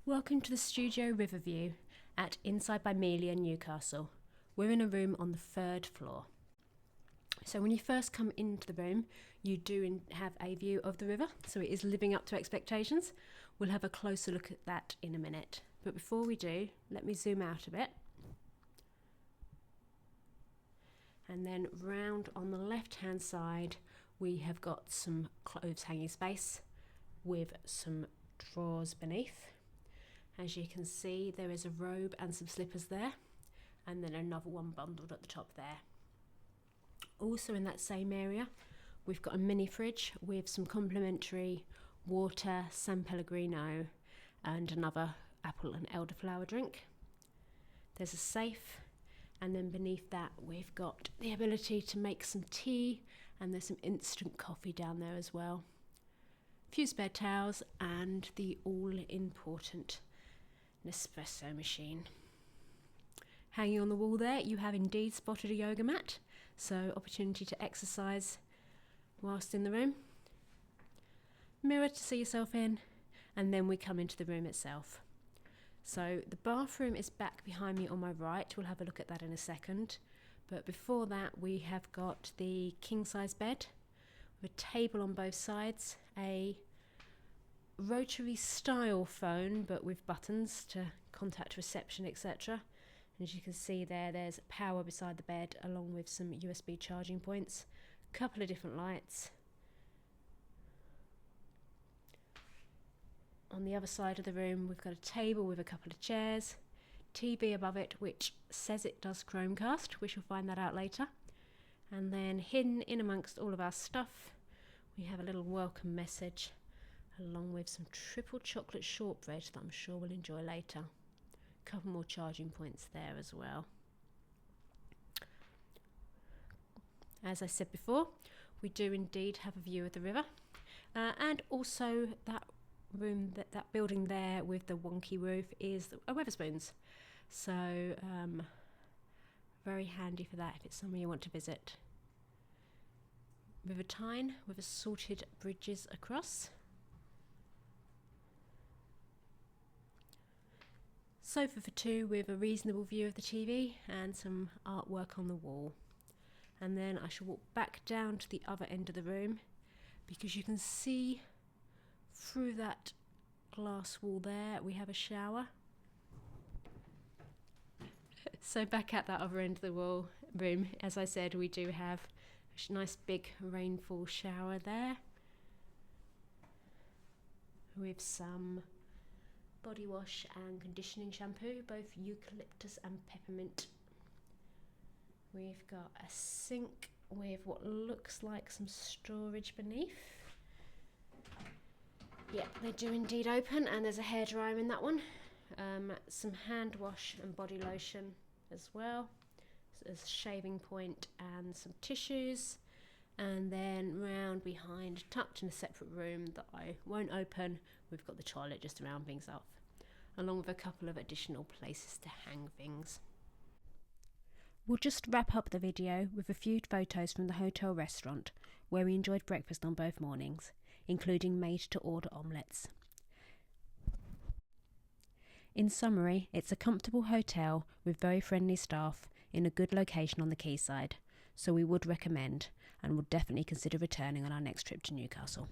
Welcome to the studio Riverview at INNSiDE by Meliá Newcastle. We're in a room on the 3rd floor. So when you first come into the room, you do have a view of the river, so it is living up to expectations. We'll have a closer look at that in a minute. But before we do, let me zoom out a bit. And then round on the left-hand side, we have got some clothes hanging space with some drawers beneath. As you can see, there is a robe and some slippers there, and then another one bundled at the top there. Also in that same area, we've got a mini fridge with some complimentary water, San Pellegrino, and another apple and elderflower drink. There's a safe, and then beneath that we've got the ability to make some tea, and there's some instant coffee down there as well. A few spare towels and the all-important Nespresso machine. Hanging on the wall there, you have indeed spotted a yoga mat, so opportunity to exercise whilst in the room. Mirror to see yourself in, and then we come into the room itself. So the bathroom is back behind me on my right. We'll have a look at that in a second. But before that, we have got the king-size bed with a table on both sides, a rotary style phone but with buttons to contact reception, etc. As you can see there's power beside the bed along with some USB charging points, a couple of different lights. On the other side of the room we've got a table with a couple of chairs, TV above it which says it does Chromecast, we shall find that out later. And then hidden in amongst all of our stuff we have a little welcome message along with some triple chocolate shortbread that I'm sure we'll enjoy later. A couple more charging points there as well. As I said before, we do indeed have a view of the river, and also that room, that building there with the wonky roof is a Wetherspoons, so very handy for that if it's somewhere you want to visit. River Tyne with assorted bridges across. Sofa for two with a reasonable view of the TV and some artwork on the wall. And then I shall walk back down to the other end of the room because you can see through that glass wall there we have a shower. So back at that other end of the room, as I said, we do have a nice big rainfall shower there with some body wash and conditioning shampoo, both eucalyptus and peppermint. We've got a sink with what looks like some storage beneath. Yep, they do indeed open, and there's a hairdryer in that one. Some hand wash and body lotion as well. So there's a shaving point and some tissues. And then round behind, tucked in a separate room that I won't open, we've got the toilet just to round things up, along with a couple of additional places to hang things. We'll just wrap up the video with a few photos from the hotel restaurant where we enjoyed breakfast on both mornings, including made-to-order omelettes. In summary, it's a comfortable hotel with very friendly staff in a good location on the quayside, so we would recommend and would definitely consider returning on our next trip to Newcastle.